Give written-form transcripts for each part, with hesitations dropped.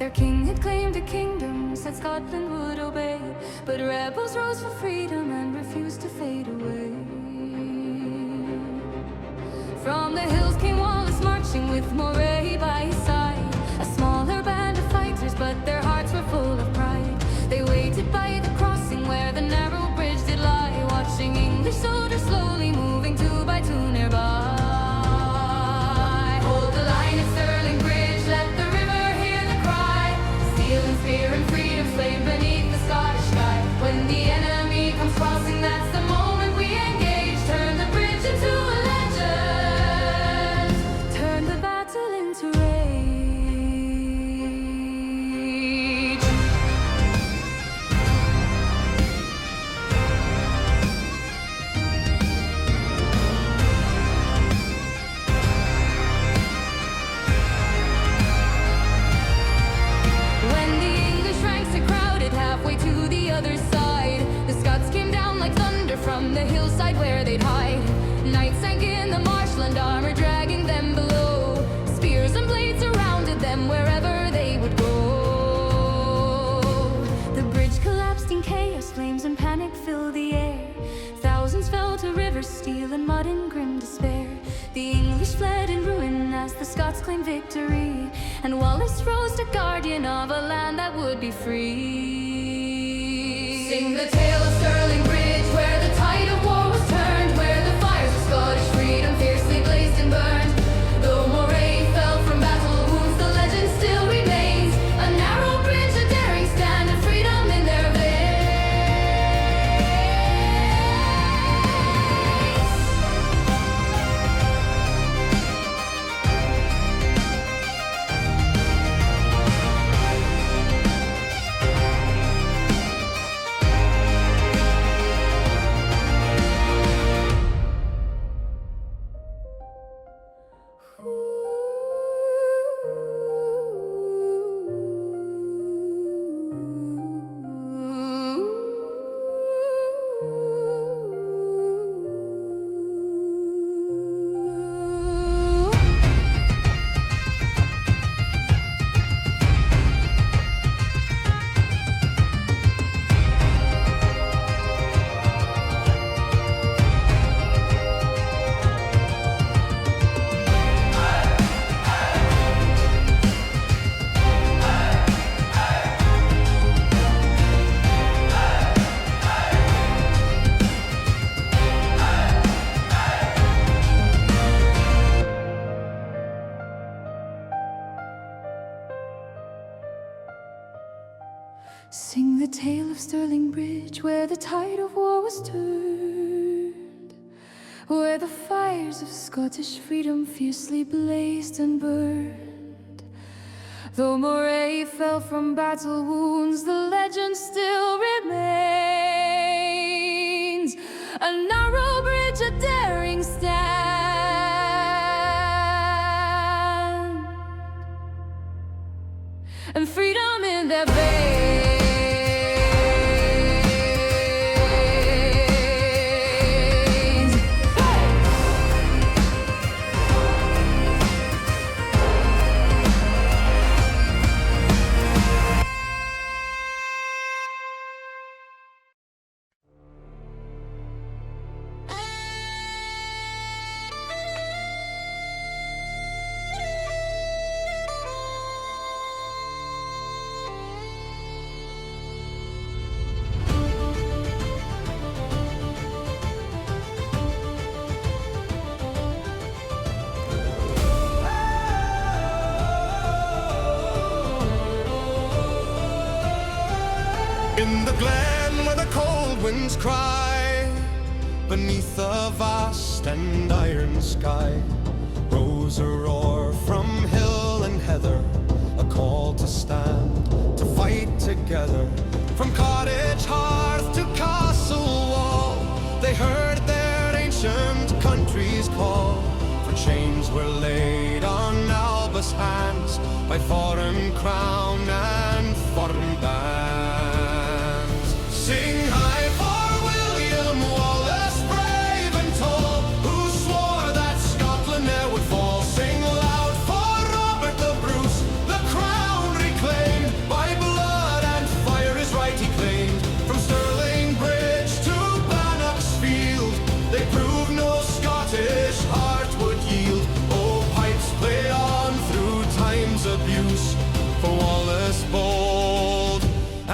Their king had claimed a kingdom, said Scotland would obey, but rebels rose for freedom and refused to fade away. From the hills came Wallace marching with Moray by his side, a smaller band of fighters, but their hearts were full of pride. They waited by the crossing where the narrow bridge did lie, watching English soldiers slowly moving two by two nearby. Hold the line at Stirling Bridge, let the river hear the cry. Steel and spear and freedom flame beneath the Scottish sky. When the enemy comes crossing, that's the moment we engage. Turn the bridge into a legend, turn the battle into rage. When the English ranks had crowded halfway to the other side, the Scots came down like thunder from the hillside where they'd hide. Night sank in the marshland, armor dragging them below. Spears and blades surrounded them wherever they would go. The bridge collapsed in chaos, flames and panic filled the air. Thousands fell to rivers, steel and mud in grim despair. The English fled in ruin as the Scots claimed victory, and Wallace rose to guardian of a land that would be free. Sing the tale of Stirling Bridge, where the tide of war was turned, where the fires of Scottish freedom fiercely blazed and burned. Though Moray fell from battle wounds, the legend still remains. A narrow bridge, a daring stand, and freedom in their veins. Sing the tale of Stirling Bridge, where the tide of war was turned, where the fires of Scottish freedom fiercely blazed and burned. Though Moray fell from battle wounds, the legend still remains. A narrow bridge, a daring stand, and freedom in their veins. In the glen where the cold winds cry, beneath the vast and iron sky, rose a roar from hill and heather, a call to stand, to fight together. From cottage hearth to castle wall, they heard their ancient country's call. For chains were laid on Albus hands by foreign crown and foreign bands. Sing high for William Wallace, brave and tall, who swore that Scotland ne'er would fall. Sing loud for Robert the Bruce, the crown reclaimed.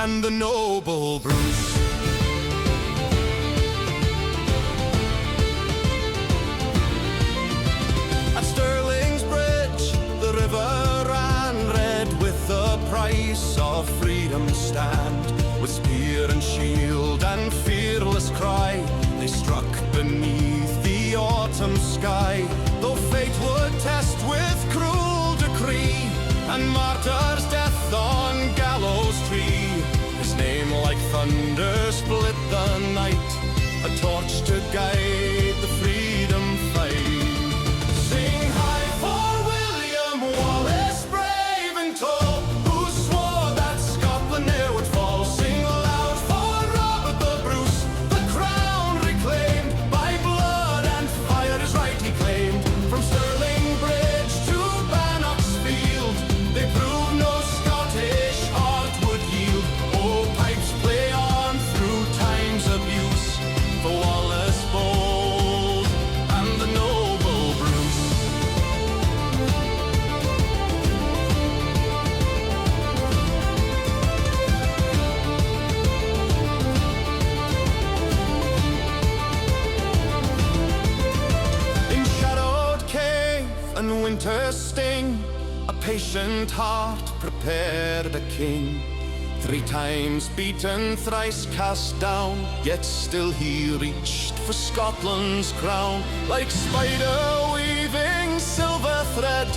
and the noble Bruce. At Stirling's Bridge the river ran red with the price of freedom's stand. With spear and shield and fearless cry, they struck beneath the autumn sky. Though fate would test with cruel decree, and martyr's death on gallows tree, his name like thunder split the night, a torch to guide the freedom fight. Sing high for William Wallace, brave and tall, who swore that Scotland ne'er would fall. Sing loud for Robert the Bruce, the crown reclaimed, by blood and fire his right he claimed. From Stirling Bridge to Bannock's Field, they proved no Scottish heart would yield. Oh, pipes play on through time's abuse, for Wallace bold and the noble Bruce. In shadowed cave and winter sting, a patient heart prepared a king. 3 times beaten, thrice cast down, yet still he reached for Scotland's crown. Like spider weaving silver thread,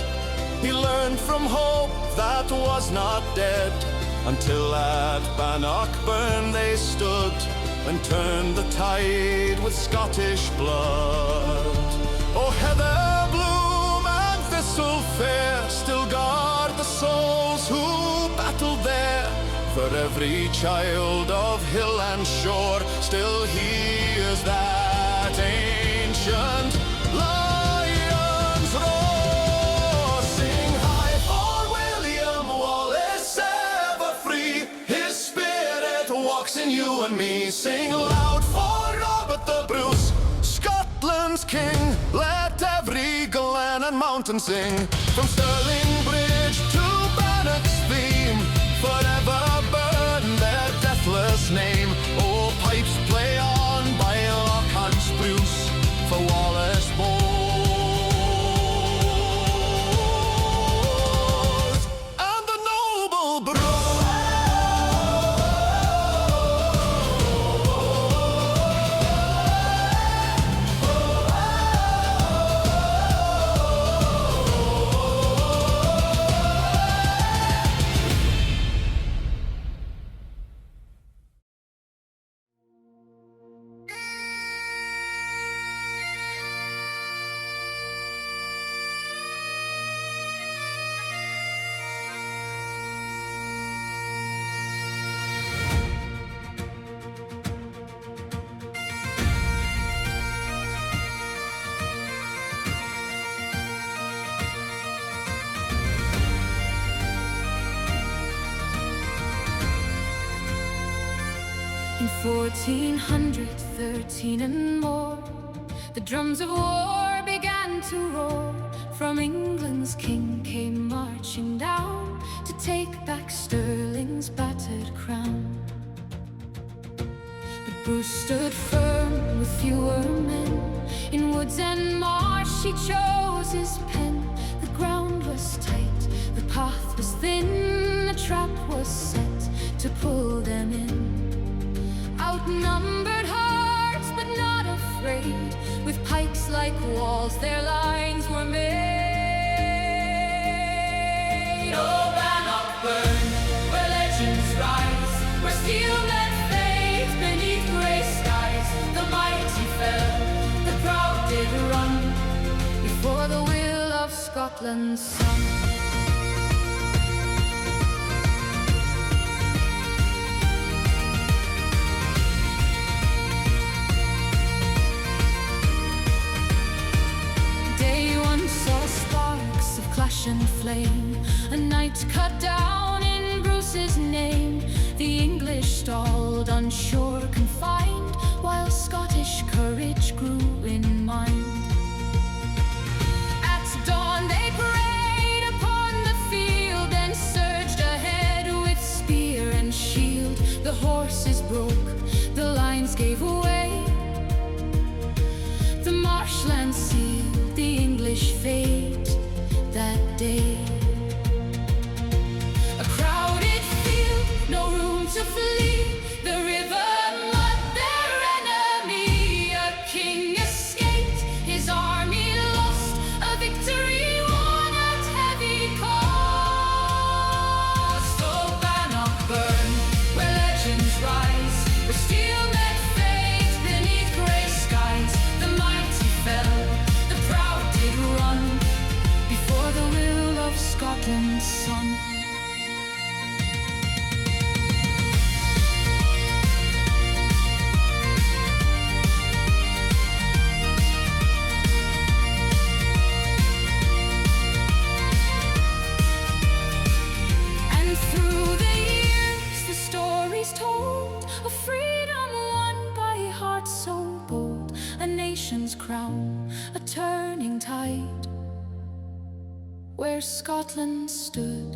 he learned from hope that was not dead, until at Bannockburn they stood and turned the tide with Scottish blood. Oh, heather bloom and thistle fair still guard the souls who battled there. For every child of hill and shore still hears that ancient lion's roar. Sing high for William Wallace, ever free, his spirit walks in you and me. Sing loud for Robert the Bruce, Scotland's king. Let every glen and mountain sing. From Stirling Bridge to Bannock's beam, forever burn their deathless name. Oh, pipes play on by Lockhart's Bruce, for Wallace bold and the noble Bruce. In 1413 and more, the drums of war began to roar. From England's king came marching down to take back Stirling's battered crown. But Bruce stood firm with fewer men. In woods and marsh he chose his pen. The ground was tight, the path was thin, the trap was set to pull them in. Outnumbered hearts, but not afraid, with pikes like walls their lines were made. Oh, Bannockburn, where legends rise, where steel met fate beneath grey skies. The mighty fell, the proud did run before the will of Scotland's son. Clash and flame, a knight cut down in Bruce's name. The English stalled on shore confined, while Scottish courage grew in mind. At dawn they prayed upon the field, then surged ahead with spear and shield. broke, the lines gave way. The marshlands sealed the English fate that day. A crowded field, no room to flee. The river mud, their enemy. A king escaped, his army lost. A victory won at heavy cost. Oh, Bannockburn, where legends rise, where steel met fate beneath grey skies. The mighty fell, the proud did run before the will of Scotland's son. And through the years, the stories told of freedom won by hearts so bold, a nation's crown, a turning tide, where Scotland stood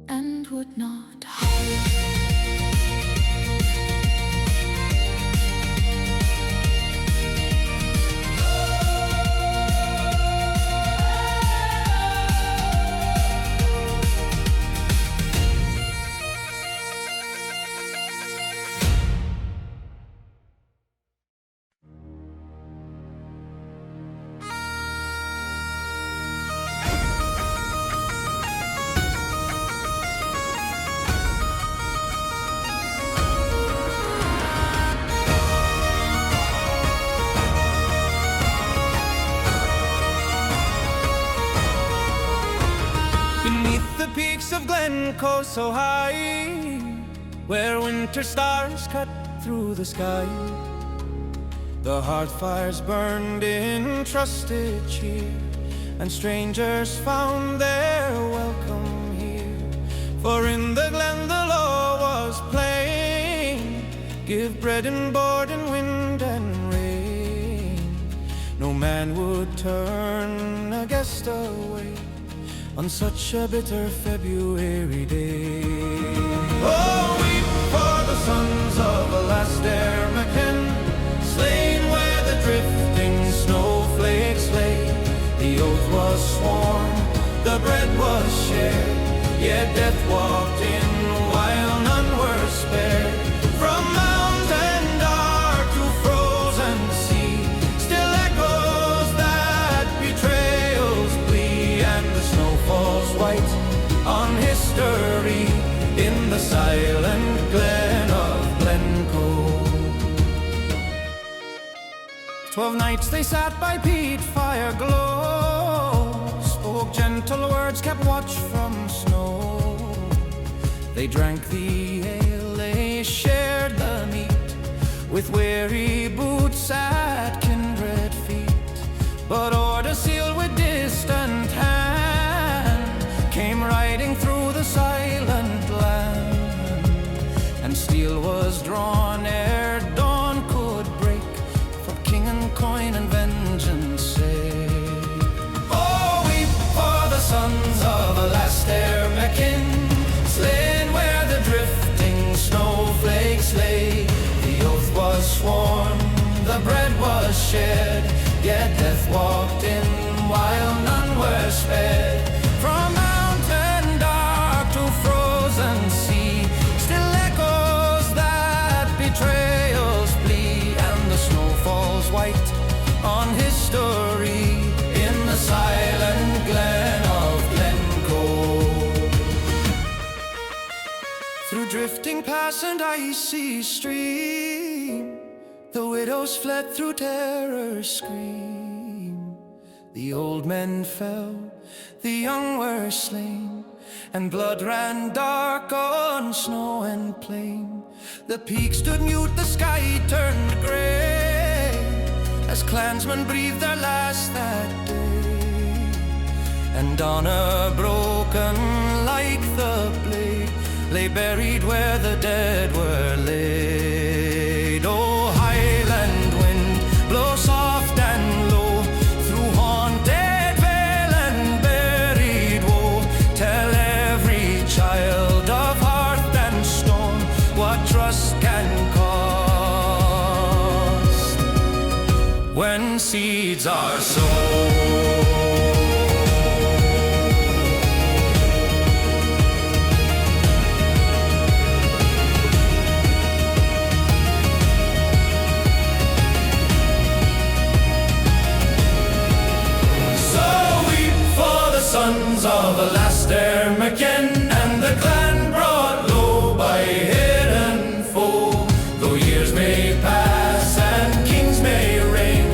and would not hide. Beneath the peaks of Glencoe so high, where winter stars cut through the sky, the hearth fires burned in trusted cheer, and strangers found their welcome here. For in the glen the law was plain, give bread and board in wind and rain. No man would turn a guest away on such a bitter February day. Oh, weep for the sons of Alastair McKen, slain where the drifting snowflakes lay. The oath was sworn, the bread was shared, yet death walked in while none were spared. From mountain dark to frozen sea, still echoes that betrayal's plea, and the snow falls white on history in the silent glen of Glencoe. 12 nights they sat by peat fire glow, spoke gentle words, kept watch from snow. They drank the ale, they shared the meat, with weary boots at kindred feet. But order sealed with distant hand came riding through the silent land, and steel was drawn ere dawn could break, for king and coin and vengeance sake. Oh, weep for the sons of Alastair McKen, slain where the drifting snowflakes lay. The oath was sworn, the bread was shared, yet death walked in while none were spared. From mountain dark to frozen sea, still echoes that betrayal's plea, and the snow falls white on history in the silent glen of Glencoe. Through drifting pass and icy stream, the widows fled through terror's scream. The old men fell, the young were slain, and blood ran dark on snow and plain. The peak stood mute, the sky turned grey, as clansmen breathed their last that day. And honor broken like the blade lay buried where the dead were laid. Oh, highland wind, blow soft and low through haunted vale and buried woe. Tell every child of hearth and stone what is our soul. Sons of Alastair McKen and the clan brought low by hidden foe. Though years may pass and kings may reign,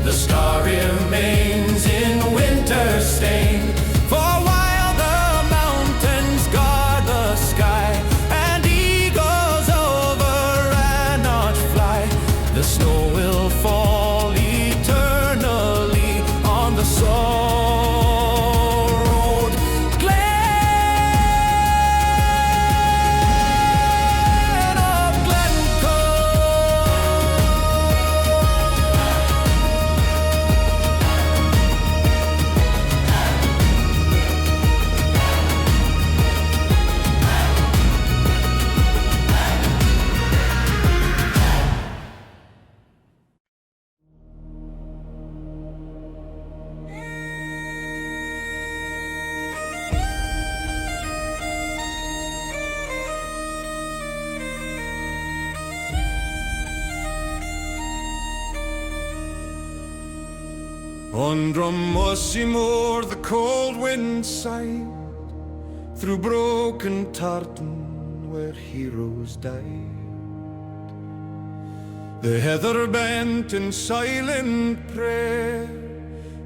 the scar remains in winter stain. For while the mountains guard the sky and eagles over and not fly, the snow will fall eternally on the soul. On Drummossie Moor the cold wind sighed through broken Tartan where heroes died. The heather bent in silent prayer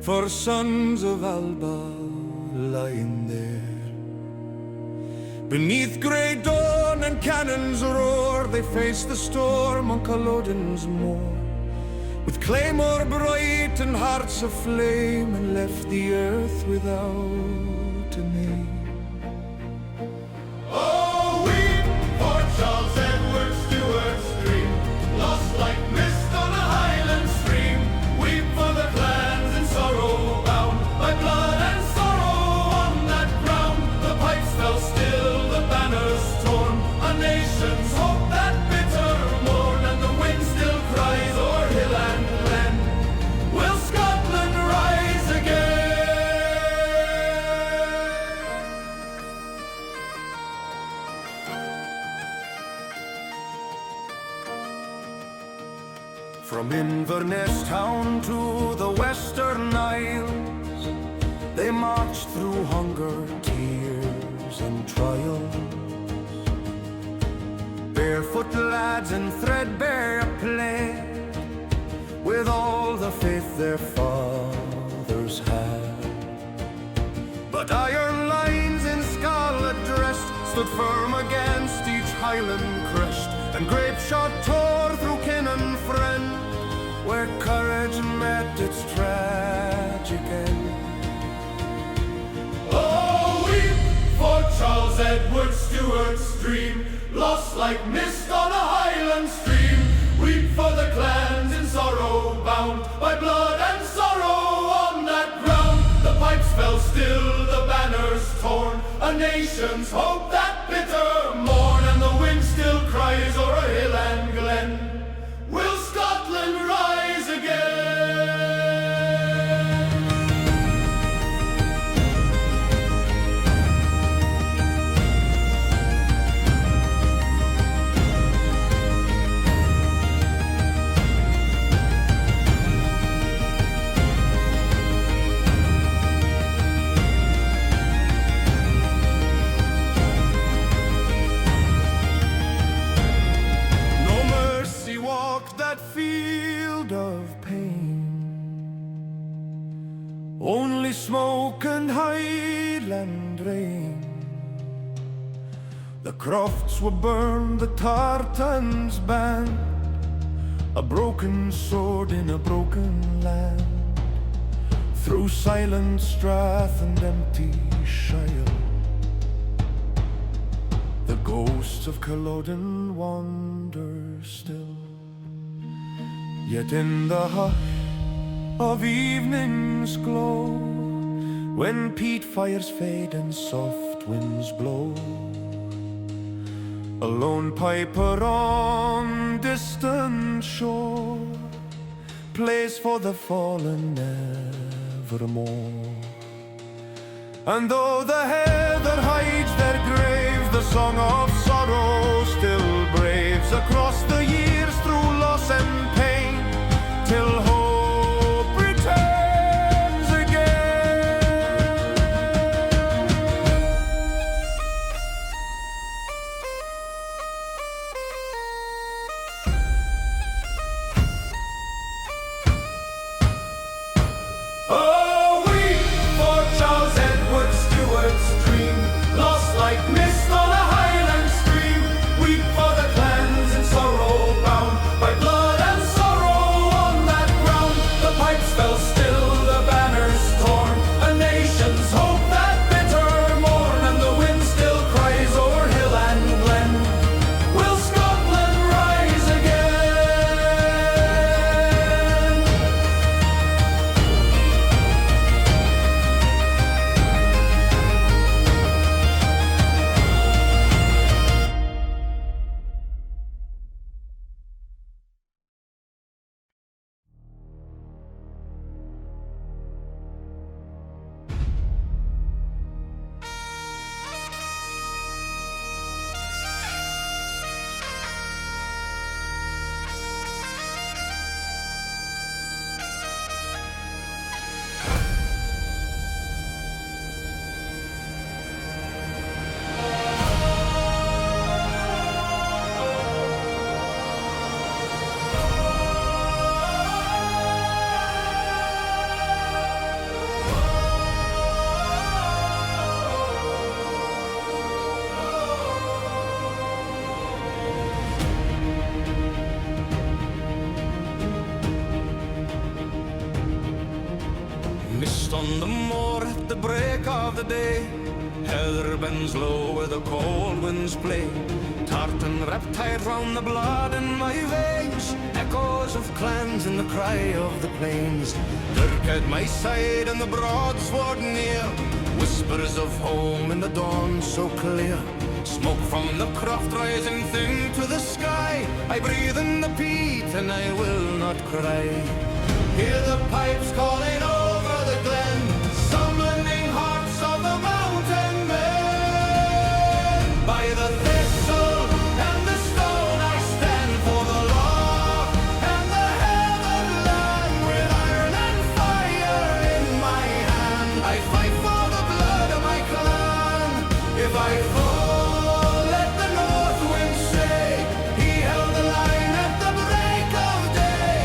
for sons of Alba lying there. Beneath grey dawn and cannon's roar they faced the storm on Culloden's moor, with claymore bright and hearts aflame, and left the earth without a name. Oh, weep for Charles Edward Stuart's dream, lost like mist on a highland stream. Weep for the clans in sorrow bound, by blood and sorrow on that ground. The pipes fell still, the banners torn, a nation's hope that bitter morn, and the wind still cries o'er hill and glen. Will Scotland rise again? From Inverness town to the Western Isles, they marched through hunger, tears and trials. Barefoot lads in threadbare play, with all the faith their fathers had. But iron lines in scarlet dressed stood firm against each Highland crest, and grape shot tore through kin and friend, where courage met its tragic end. Oh, weep for Charles Edward Stuart's dream, lost like mist on a highland stream. Weep for the clans in sorrow bound, by blood and sorrow on that ground. The pipes fell still, the banners torn, a nation's hope that bitter morn, and the wind still cries o'er a hill and glen. Will Scotland rise again? Only smoke and highland rain. The crofts were burned, the Tartans banned, a broken sword in a broken land. Through silent strath and empty shire, the ghosts of Culloden wander still. Yet in the hush of evening's glow, when peat fires fade and soft winds blow, a lone piper on distant shore place for the fallen evermore. And though the heather hides their graves, the song of sorrow still braves across the years through loss and pain, till hope returns again. Oh, weep for Charles Edward Stuart's dream, lost like mist on a highland stream. Weep for the clans in sorrow bound, by blood and sorrow on that ground. The pipes fell still, the banners torn, a nation's hope that bitter morn. And the wind still cries o'er hill and glen, will Scotland rise again? Mist on the moor at the break of the day, heather bends low where the cold winds play. Tartan wrapped tight round the blood in my veins, echoes of clans in the cry of the plains. Dirk at my side and the broadsword near, whispers of home in the dawn so clear. Smoke from the croft rising thin to the sky, I breathe in the peat and I will not cry. Hear the pipes calling over the glen, summoning hearts of the mountain men. By the thistle and the stone I stand for the law and the heathen land. With iron and fire in my hand, I fight for the blood of my clan. If I fall, let the north wind say, he held the line at the break of day.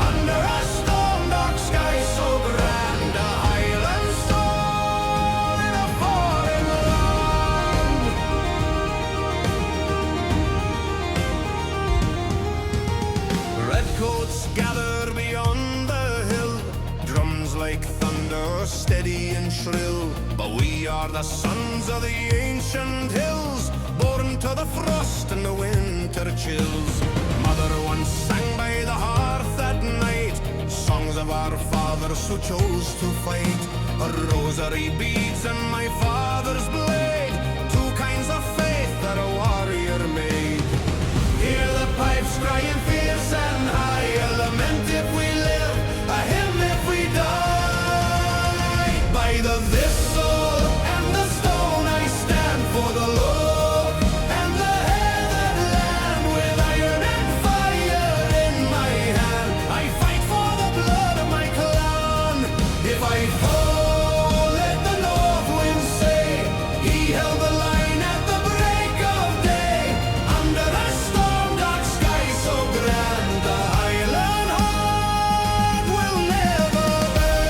Under a storm dark sky so grand, a highland soul in a foreign land. Redcoats gather beyond the hill, drums like thunder, steady and shrill. But we are the sons of the ancient hills, born to the frost and the winter chills. Mother once sang by the hearth at night, songs of our fathers who chose to fight. A rosary beads and my father's blade, two kinds of faith that a warrior made. Hear the pipes crying fierce and high, a lament if we live, a hymn if we die. By the thistle and the stone I stand for the Lord and the heathen land. With iron and fire in my hand, I fight for the blood of my clan. If I fall, let the north wind say, he held the line at the break of day. Under a storm dark sky so grand, the highland heart will never bend.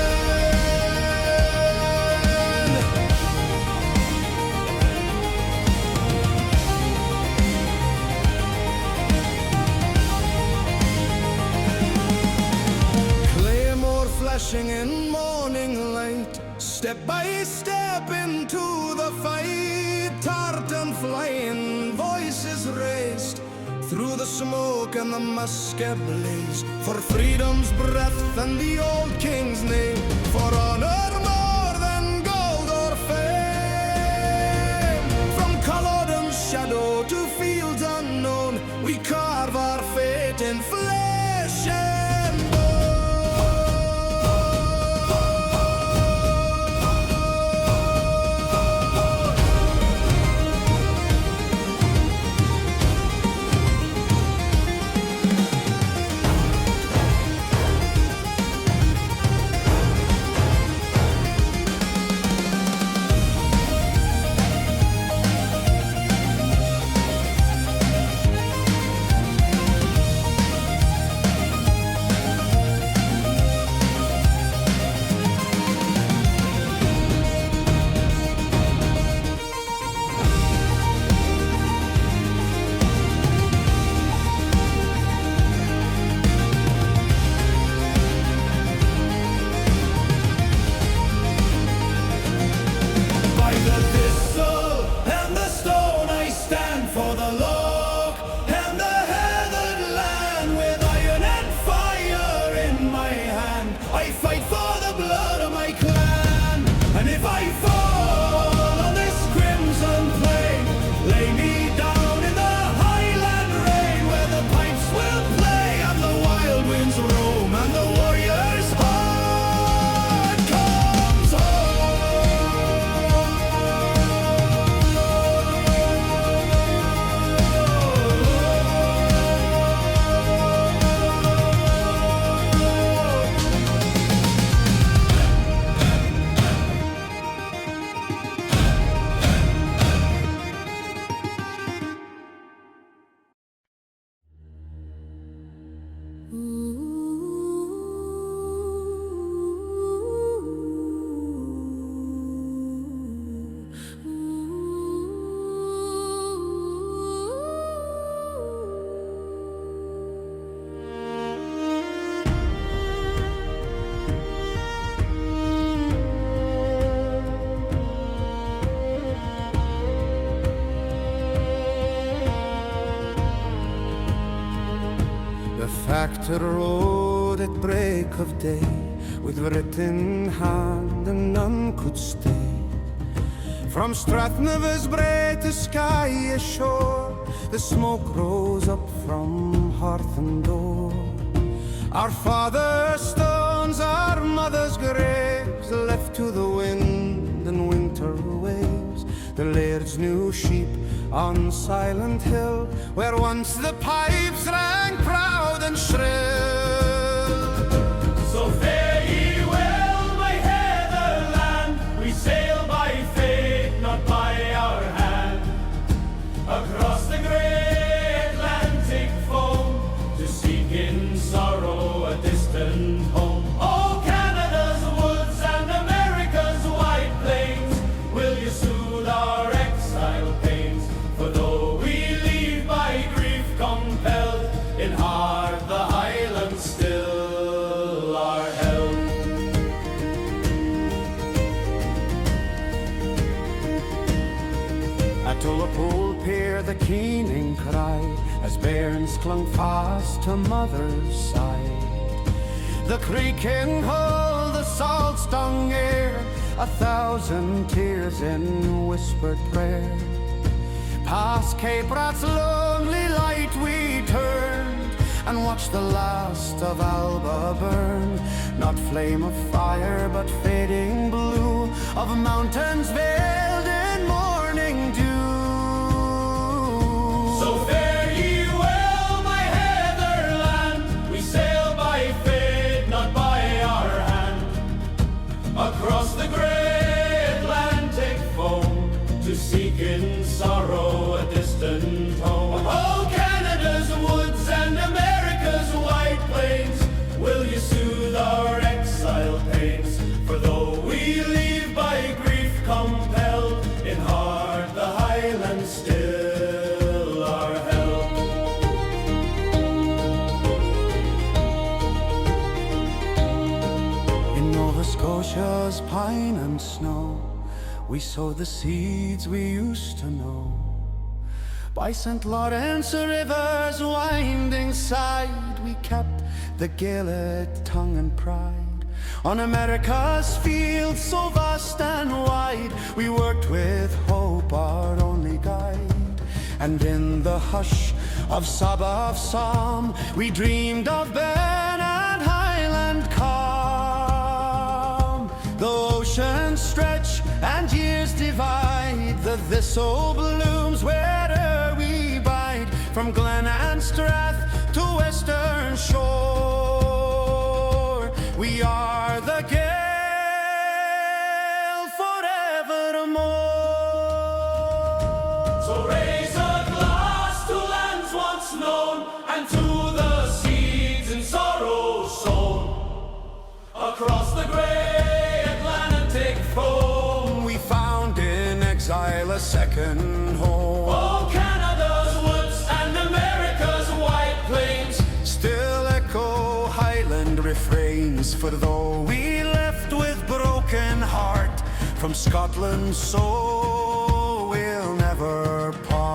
Claymore flashing in morning light, step by step into the fight. Tartan flying, voices raised, through the smoke and the musket blaze. For freedom's breath and the old king's name, for honor more than gold or fame. From Culloden's shadow to fields unknown, we carve our fate in flesh and bone. back to the road at break of day, with written hand and none could stay. From Strathnavis Brae to Skye ashore, the smoke rose up from hearth and door. Our father's stones, our mother's graves, left to the wind and winter waves. The laird's new sheep on Silent Hill, where once the pipes rang proud and shrill. So fare ye well, my Heatherland, we sail by fate, not by our hand, across the grey Atlantic foam, to seek in sorrow a distant home. Oh, Canada's woods and America's wide plains, will you soothe our exile pains? For though we leave by grief compelled, in heart the Highlands still are held. At Tullapole Pier the keening cried, as bairns clung fast to mother's side. The creaking hull, the salt-stung air, 1,000 tears in whispered prayer. Past Cape Rat's lonely light we turned, and watched the last of Alba burn. Not flame of fire, but fading blue of mountains veiled in morning dew. So fare ye well, my Heatherland, we sail by fate, not by our hand, across the grey Atlantic foam, to seek in sorrow a distant home. Oh, Canada's woods and America's wide plains, will you soothe our exile pains? For though we leave by grief compelled, in heart the Highlands still are held. In Nova Scotia's pine and snow, we sow the seeds we used to know. By St. Lawrence River's winding side, we kept the Gaelic tongue and pride. On America's fields so vast and wide, we worked with hope, our only guide. And in the hush of Sabbath psalm, we dreamed of Ben and Highland calm. The oceans stretch and years divide, the thistle blooms where'er we bide. From Glen and Strath to Western Shore, we are the Gael forevermore. So raise a glass to lands once known, and to the seeds in sorrow sown, across the grey Atlantic foam. We found in exile a second home. Oh, Canada's woods and America's wide plains, Still echo Highland refrains, for though we left with broken heart from Scotland, so we'll never part.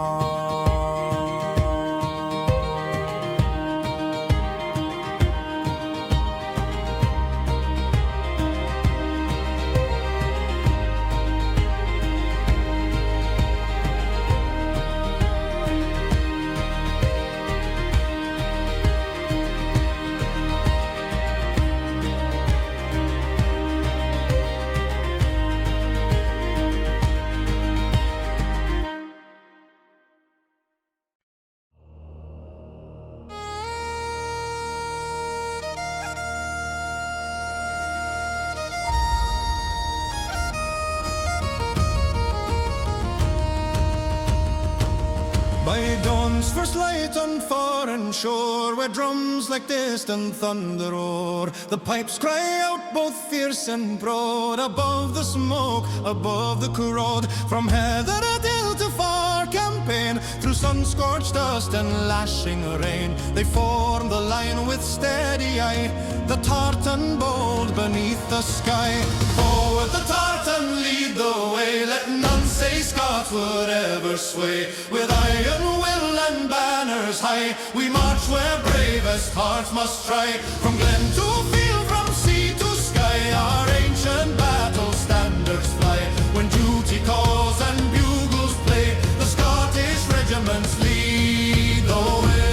By dawn's first light on foreign shore, where drums like distant thunder roar, the pipes cry out both fierce and broad, above the smoke, above the corrode. From Heatherhill to far campaign, through sun-scorched dust and lashing rain, they form the line with steady eye, the Tartan bold beneath the sky. Forward the Tartan, lead the way, let none say Scots Scots would ever sway. With iron will and banners high, we march where bravest hearts must try. From glen to field, from sea to sky, our ancient battle standards fly. When duty calls and bugles play, the Scottish regiments lead the way.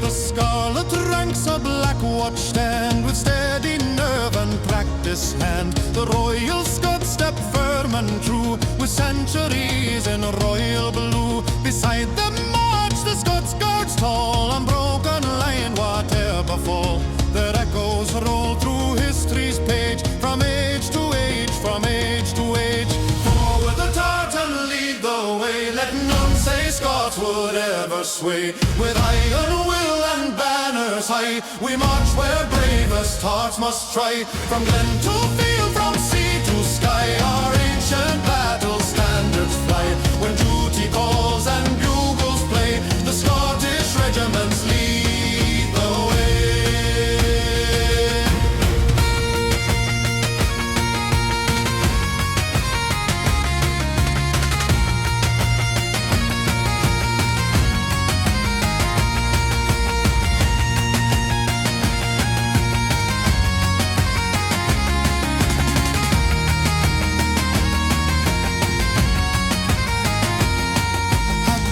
The scarlet ranks a black watch stand, with steady nerve and practice hand. The Royal Scots step firm and true, with centuries in royal blue. Beside them march the Scots guards tall, unbroken line whatever befall. Their echoes roll through history's page, from age to age, from age to age. Forward the Tartan lead the way, let none say Scots would ever sway. With iron will and banners high, we march where bravest hearts must try. From glen to field, from sea to sky, our ancient battle standards fly. When duty calls and bugles play, the Scottish regiments lead the way.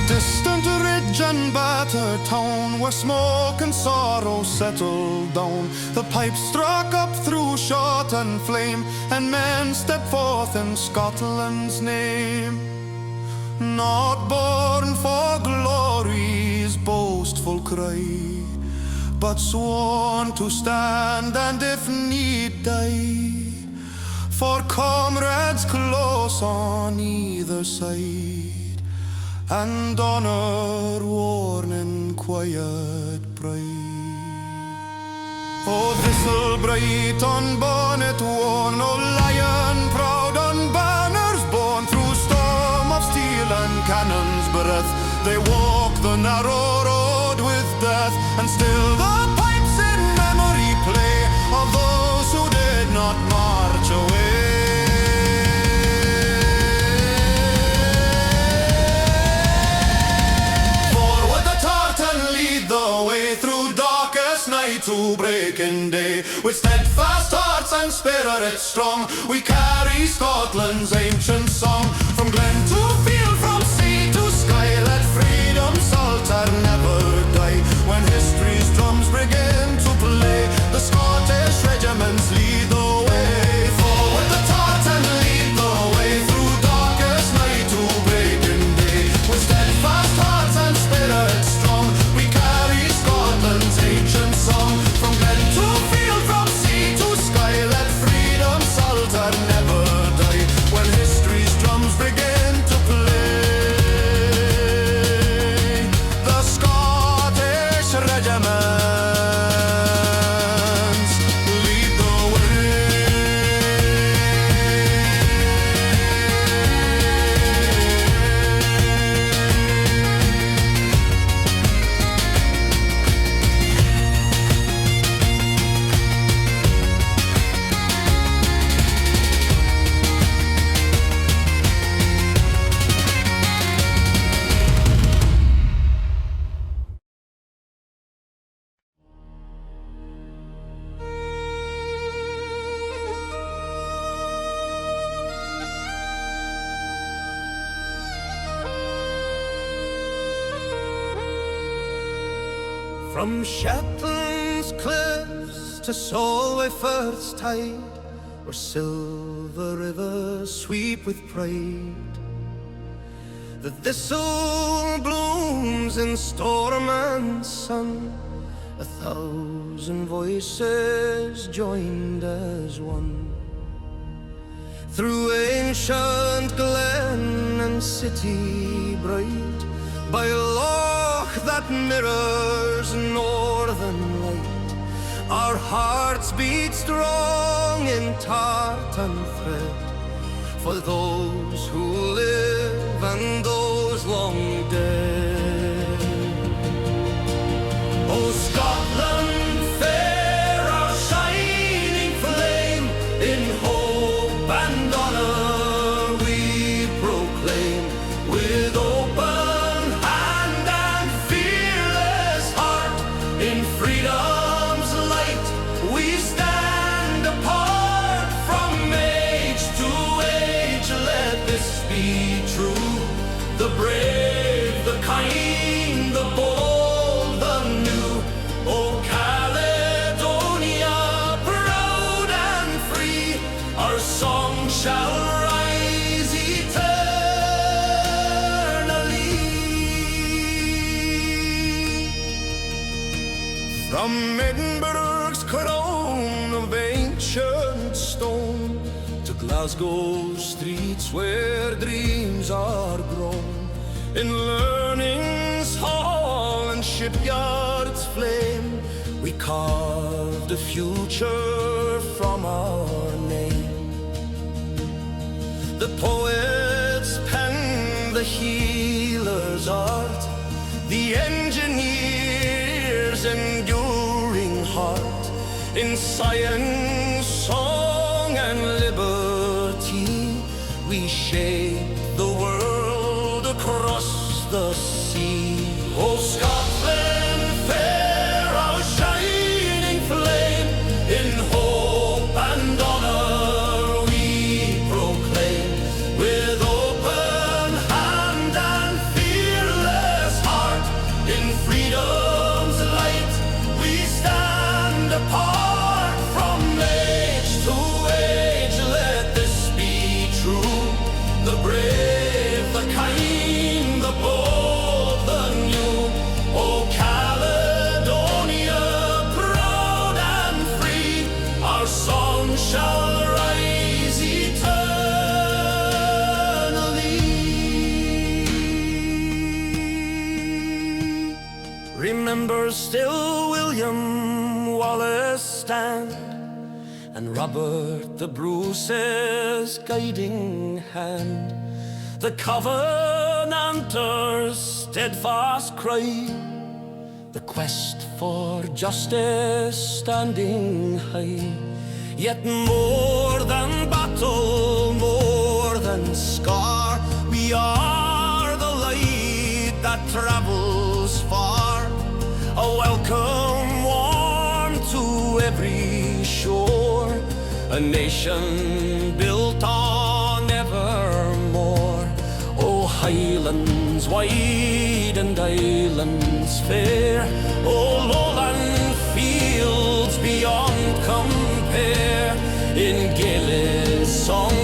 Distant ridge and battered town, where smoke and sorrow settled down, the pipes struck up through shot and flame, and men stepped forth in Scotland's name. Not born for glory's boastful cry, but sworn to stand and if need die, for comrades close on either side, and honor worn in quiet pride. Oh, thistle bright on bonnet worn, oh, lion proud on banners borne, through storm of steel and cannon's breath, they walk the narrow road with death, and still the pipes in memory play of those who did not march away. To breaking day, with steadfast hearts and spirit strong, we carry Scotland's ancient song. From glen to field, from sea to sky, let freedom's altar never die. When history's drums begin to play, the Scottish regiments lead the way. Forward the Tartan lead the way, through darkest night to breaking day. With steadfast hearts and spirit strong, we carry Scotland's ancient song. From glen to field, from sea to sky, let freedom's altar never die. When history's drums begin to play, the Scottish regiments lead the way. From Shetland's cliffs to Solway Firth's tide, where silver rivers sweep with pride, the thistle blooms in storm and sun, 1,000 voices joined as one. Through ancient glen and city bright, by a loch that mirrors northern light, our hearts beat strong in tartan thread, for those who live and those long dead. Oh, Scotland fair, our shining flame, in hope and honor we From Edinburgh's crown of ancient stone to Glasgow streets where dreams are grown, in learning's hall and shipyard's flame, we carved a future from our name. The poet's pen, the healer's art, the engineer's enduring heart, in science, song and liberty, we shape the world across the sea. Oh, Scotland fair, our shining flame, in hope and honor we proclaim. With open hand and fearless heart, in freedom's light we stand apart. From age to age, let this be true. The brave, the kind, the bold, the new. Oh, Caledonia, proud and free, our song shall rise eternally. Remember still William Wallace stand, and Robert the Bruce's guiding hand, the Covenanters' steadfast cry, the quest for justice standing high. Yet more than battle, more than scar, we are the light that travels far, a welcome warm to every shore, a nation built on evermore. Oh, highlands wide and islands fair, oh, lowland fields beyond compare, in Gaelic song